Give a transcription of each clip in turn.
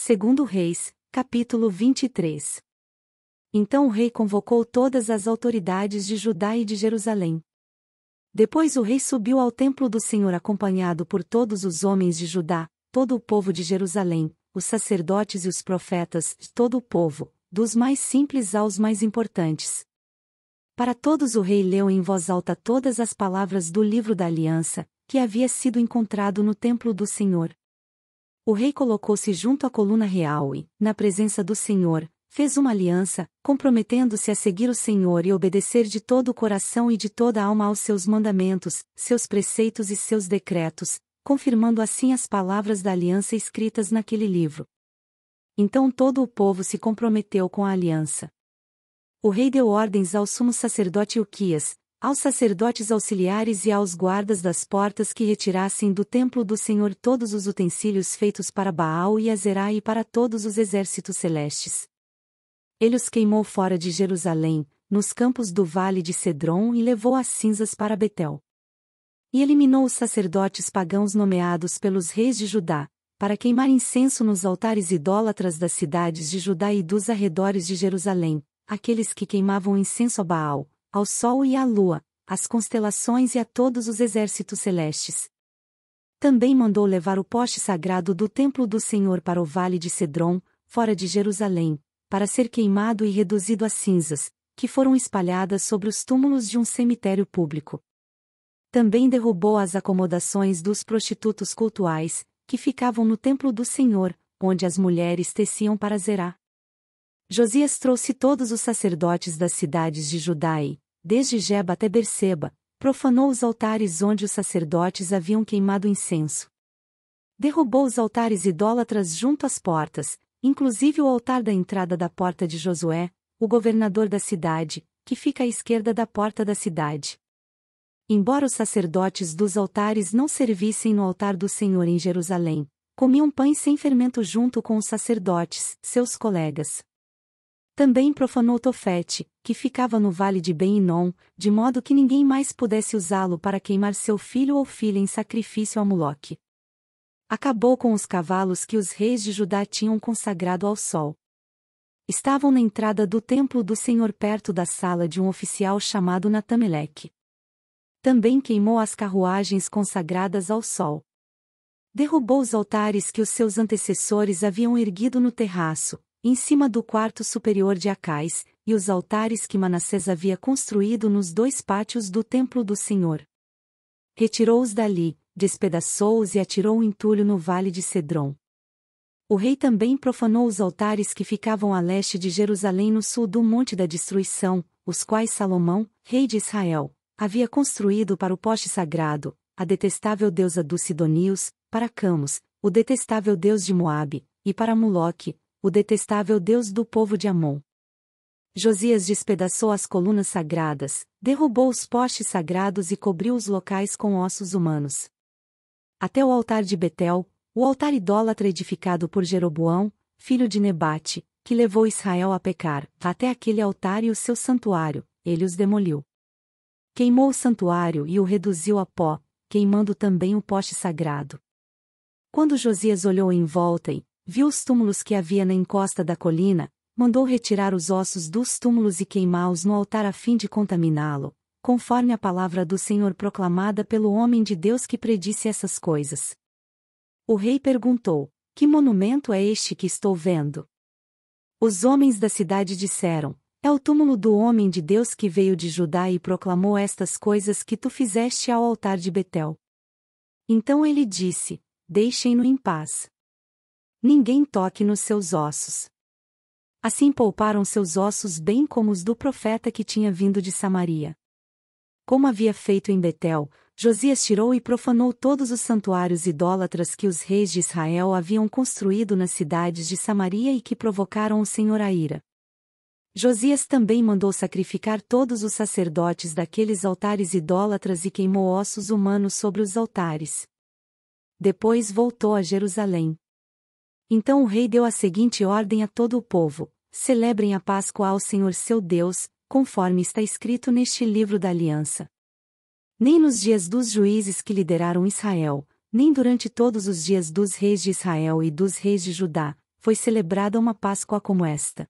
Segundo Reis, capítulo 23. Então o rei convocou todas as autoridades de Judá e de Jerusalém. Depois o rei subiu ao templo do Senhor acompanhado por todos os homens de Judá, todo o povo de Jerusalém, os sacerdotes e os profetas, todo o povo, dos mais simples aos mais importantes. Para todos o rei leu em voz alta todas as palavras do livro da aliança, que havia sido encontrado no templo do Senhor. O rei colocou-se junto à coluna real e, na presença do Senhor, fez uma aliança, comprometendo-se a seguir o Senhor e obedecer de todo o coração e de toda a alma aos seus mandamentos, seus preceitos e seus decretos, confirmando assim as palavras da aliança escritas naquele livro. Então todo o povo se comprometeu com a aliança. O rei deu ordens ao sumo sacerdote Ilquias, aos sacerdotes auxiliares e aos guardas das portas que retirassem do templo do Senhor todos os utensílios feitos para Baal e Azerá e para todos os exércitos celestes. Ele os queimou fora de Jerusalém, nos campos do vale de Cedron e levou as cinzas para Betel. E eliminou os sacerdotes pagãos nomeados pelos reis de Judá, para queimar incenso nos altares idólatras das cidades de Judá e dos arredores de Jerusalém, aqueles que queimavam incenso a Baal, ao sol e à lua, às constelações e a todos os exércitos celestes. Também mandou levar o poste sagrado do templo do Senhor para o vale de Cedron, fora de Jerusalém, para ser queimado e reduzido a cinzas, que foram espalhadas sobre os túmulos de um cemitério público. Também derrubou as acomodações dos prostitutos cultuais, que ficavam no templo do Senhor, onde as mulheres teciam para Zerá. Josias trouxe todos os sacerdotes das cidades de Judá e, desde Geba até Berseba, profanou os altares onde os sacerdotes haviam queimado incenso. Derrubou os altares idólatras junto às portas, inclusive o altar da entrada da porta de Josué, o governador da cidade, que fica à esquerda da porta da cidade. Embora os sacerdotes dos altares não servissem no altar do Senhor em Jerusalém, comiam pães sem fermento junto com os sacerdotes, seus colegas. Também profanou Tofete, que ficava no vale de Ben-Hinom, de modo que ninguém mais pudesse usá-lo para queimar seu filho ou filha em sacrifício a Moloque. Acabou com os cavalos que os reis de Judá tinham consagrado ao sol. Estavam na entrada do templo do Senhor perto da sala de um oficial chamado Natameleque. Também queimou as carruagens consagradas ao sol. Derrubou os altares que os seus antecessores haviam erguido no terraço, em cima do quarto superior de Acais, e os altares que Manassés havia construído nos dois pátios do templo do Senhor. Retirou-os dali, despedaçou-os e atirou o entulho no vale de Cedron. O rei também profanou os altares que ficavam a leste de Jerusalém no sul do Monte da Destruição, os quais Salomão, rei de Israel, havia construído para o poste sagrado, a detestável deusa dos Sidonios, para Camos, o detestável deus de Moabe, e para Moloque, o detestável deus do povo de Amon. Josias despedaçou as colunas sagradas, derrubou os postes sagrados e cobriu os locais com ossos humanos. Até o altar de Betel, o altar idólatra edificado por Jeroboão, filho de Nebate, que levou Israel a pecar, até aquele altar e o seu santuário, ele os demoliu. Queimou o santuário e o reduziu a pó, queimando também o poste sagrado. Quando Josias olhou em volta e viu os túmulos que havia na encosta da colina, mandou retirar os ossos dos túmulos e queimá-los no altar a fim de contaminá-lo, conforme a palavra do Senhor proclamada pelo homem de Deus que predisse essas coisas. O rei perguntou: que monumento é este que estou vendo? Os homens da cidade disseram: é o túmulo do homem de Deus que veio de Judá e proclamou estas coisas que tu fizeste ao altar de Betel. Então ele disse: deixem-no em paz. Ninguém toque nos seus ossos. Assim pouparam seus ossos bem como os do profeta que tinha vindo de Samaria. Como havia feito em Betel, Josias tirou e profanou todos os santuários idólatras que os reis de Israel haviam construído nas cidades de Samaria e que provocaram o Senhor a ira. Josias também mandou sacrificar todos os sacerdotes daqueles altares idólatras e queimou ossos humanos sobre os altares. Depois voltou a Jerusalém. Então o rei deu a seguinte ordem a todo o povo: celebrem a Páscoa ao Senhor seu Deus, conforme está escrito neste livro da aliança. Nem nos dias dos juízes que lideraram Israel, nem durante todos os dias dos reis de Israel e dos reis de Judá, foi celebrada uma Páscoa como esta.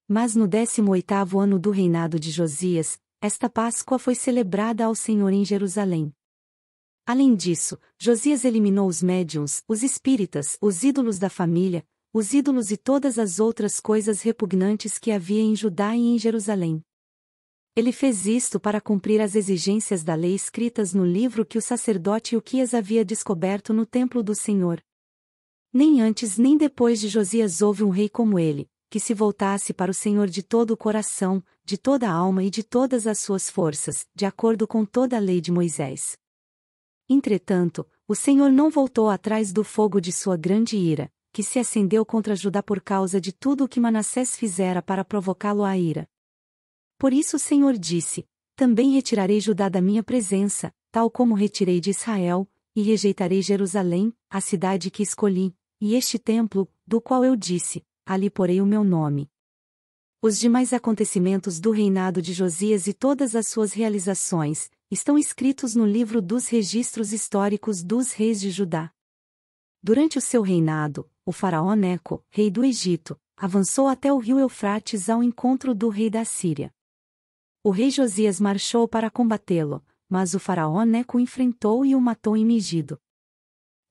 Mas no 18º ano do reinado de Josias, esta Páscoa foi celebrada ao Senhor em Jerusalém. Além disso, Josias eliminou os médiuns, os espíritas, os ídolos da família, os ídolos e todas as outras coisas repugnantes que havia em Judá e em Jerusalém. Ele fez isto para cumprir as exigências da lei escritas no livro que o sacerdote Uquias havia descoberto no templo do Senhor. Nem antes nem depois de Josias houve um rei como ele, que se voltasse para o Senhor de todo o coração, de toda a alma e de todas as suas forças, de acordo com toda a lei de Moisés. Entretanto, o Senhor não voltou atrás do fogo de sua grande ira, que se acendeu contra Judá por causa de tudo o que Manassés fizera para provocá-lo à ira. Por isso o Senhor disse: também retirarei Judá da minha presença, tal como retirei de Israel, e rejeitarei Jerusalém, a cidade que escolhi, e este templo, do qual eu disse: ali porei o meu nome. Os demais acontecimentos do reinado de Josias e todas as suas realizações, estão escritos no livro dos registros históricos dos reis de Judá. Durante o seu reinado, o faraó Neco, rei do Egito, avançou até o rio Eufrates ao encontro do rei da Síria. O rei Josias marchou para combatê-lo, mas o faraó Neco o enfrentou e o matou em Megido.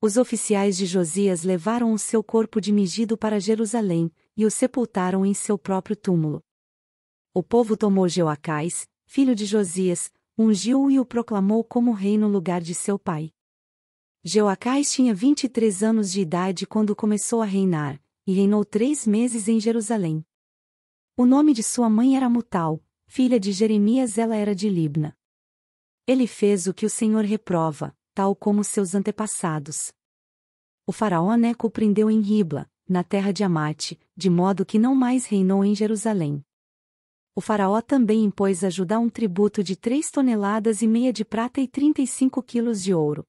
Os oficiais de Josias levaram o seu corpo de Megido para Jerusalém, e o sepultaram em seu próprio túmulo. O povo tomou Jeoacás, filho de Josias, ungiu-o e o proclamou como rei no lugar de seu pai. Jeoacás tinha 23 anos de idade quando começou a reinar, e reinou 3 meses em Jerusalém. O nome de sua mãe era Mutal, filha de Jeremias, ela era de Libna. Ele fez o que o Senhor reprova, tal como seus antepassados. O faraó Neco o prendeu em Ribla, na terra de Amate, de modo que não mais reinou em Jerusalém. O faraó também impôs a Judá um tributo de 3,5 toneladas de prata e 35 quilos de ouro.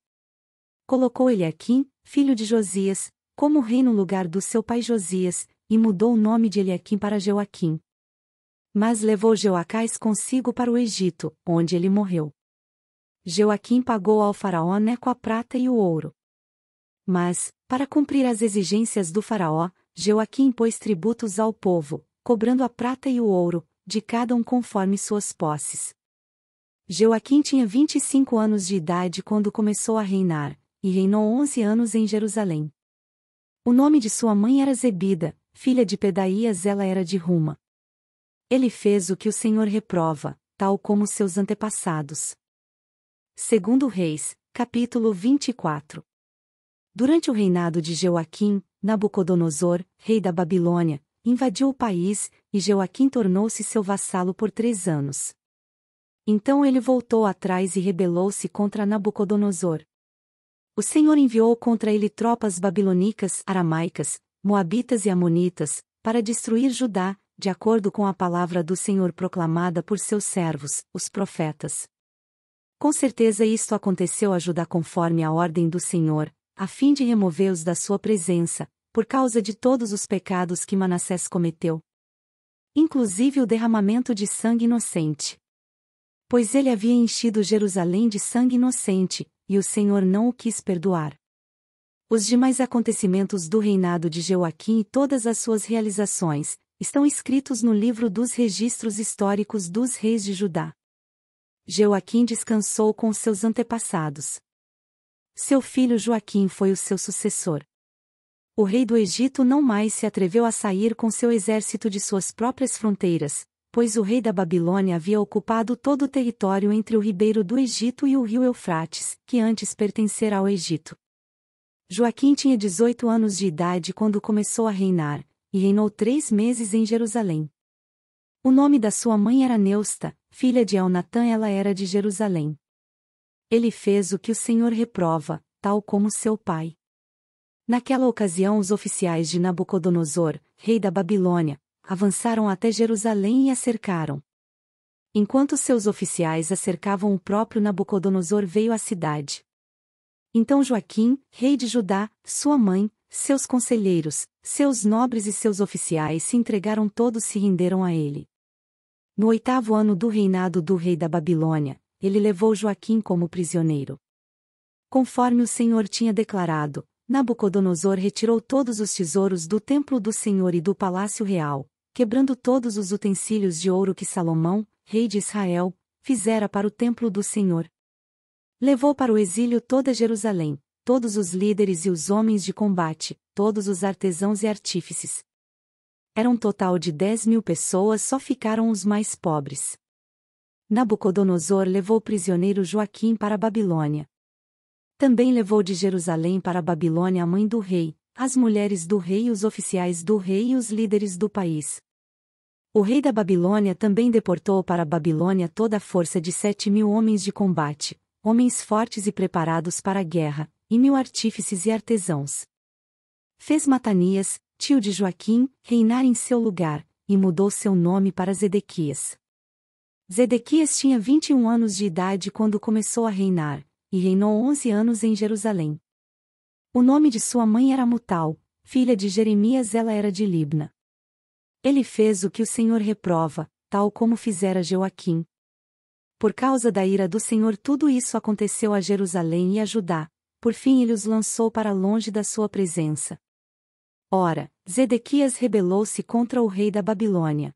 Colocou Eliaquim, filho de Josias, como rei no lugar do seu pai Josias, e mudou o nome de Eliaquim para Jeoaquim. Mas levou Jeoacás consigo para o Egito, onde ele morreu. Jeoaquim pagou ao faraó Neco a prata e o ouro. Mas, para cumprir as exigências do faraó, Jeoaquim impôs tributos ao povo, cobrando a prata e o ouro, de cada um conforme suas posses. Jeoaquim tinha 25 anos de idade quando começou a reinar, e reinou 11 anos em Jerusalém. O nome de sua mãe era Zebida, filha de Pedaías, ela era de Ruma. Ele fez o que o Senhor reprova, tal como seus antepassados. Segundo Reis, capítulo 24. Durante o reinado de Jeoaquim, Nabucodonosor, rei da Babilônia, invadiu o país, e Jeoaquim tornou-se seu vassalo por 3 anos. Então ele voltou atrás e rebelou-se contra Nabucodonosor. O Senhor enviou contra ele tropas babilônicas, aramaicas, moabitas e amonitas, para destruir Judá, de acordo com a palavra do Senhor proclamada por seus servos, os profetas. Com certeza isto aconteceu a Judá conforme a ordem do Senhor, a fim de removê-os da sua presença, por causa de todos os pecados que Manassés cometeu. Inclusive o derramamento de sangue inocente. Pois ele havia enchido Jerusalém de sangue inocente, e o Senhor não o quis perdoar. Os demais acontecimentos do reinado de Jeoaquim e todas as suas realizações, estão escritos no livro dos registros históricos dos reis de Judá. Jeoaquim descansou com seus antepassados. Seu filho Joaquim foi o seu sucessor. O rei do Egito não mais se atreveu a sair com seu exército de suas próprias fronteiras, pois o rei da Babilônia havia ocupado todo o território entre o ribeiro do Egito e o rio Eufrates, que antes pertencera ao Egito. Joaquim tinha 18 anos de idade quando começou a reinar, e reinou 3 meses em Jerusalém. O nome da sua mãe era Neusta, filha de Elnatã, ela era de Jerusalém. Ele fez o que o Senhor reprova, tal como seu pai. Naquela ocasião os oficiais de Nabucodonosor, rei da Babilônia, avançaram até Jerusalém e a cercaram. Enquanto seus oficiais acercavam o próprio Nabucodonosor veio à cidade. Então Joaquim, rei de Judá, sua mãe, seus conselheiros, seus nobres e seus oficiais se entregaram, todos se renderam a ele. No 8º ano do reinado do rei da Babilônia, ele levou Joaquim como prisioneiro. Conforme o Senhor tinha declarado, Nabucodonosor retirou todos os tesouros do templo do Senhor e do palácio real, quebrando todos os utensílios de ouro que Salomão, rei de Israel, fizera para o templo do Senhor. Levou para o exílio toda Jerusalém, todos os líderes e os homens de combate, todos os artesãos e artífices. Era um total de 10.000 pessoas, só ficaram os mais pobres. Nabucodonosor levou prisioneiro Joaquim para a Babilônia. Também levou de Jerusalém para a Babilônia a mãe do rei, as mulheres do rei e os oficiais do rei e os líderes do país. O rei da Babilônia também deportou para a Babilônia toda a força de 7.000 homens de combate, homens fortes e preparados para a guerra, e 1.000 artífices e artesãos. Fez Matanias, tio de Joaquim, reinar em seu lugar, e mudou seu nome para Zedequias. Zedequias tinha 21 anos de idade quando começou a reinar, e reinou 11 anos em Jerusalém. O nome de sua mãe era Mutal, filha de Jeremias, ela era de Libna. Ele fez o que o Senhor reprova, tal como fizera Joaquim. Por causa da ira do Senhor tudo isso aconteceu a Jerusalém e a Judá, por fim ele os lançou para longe da sua presença. Ora, Zedequias rebelou-se contra o rei da Babilônia.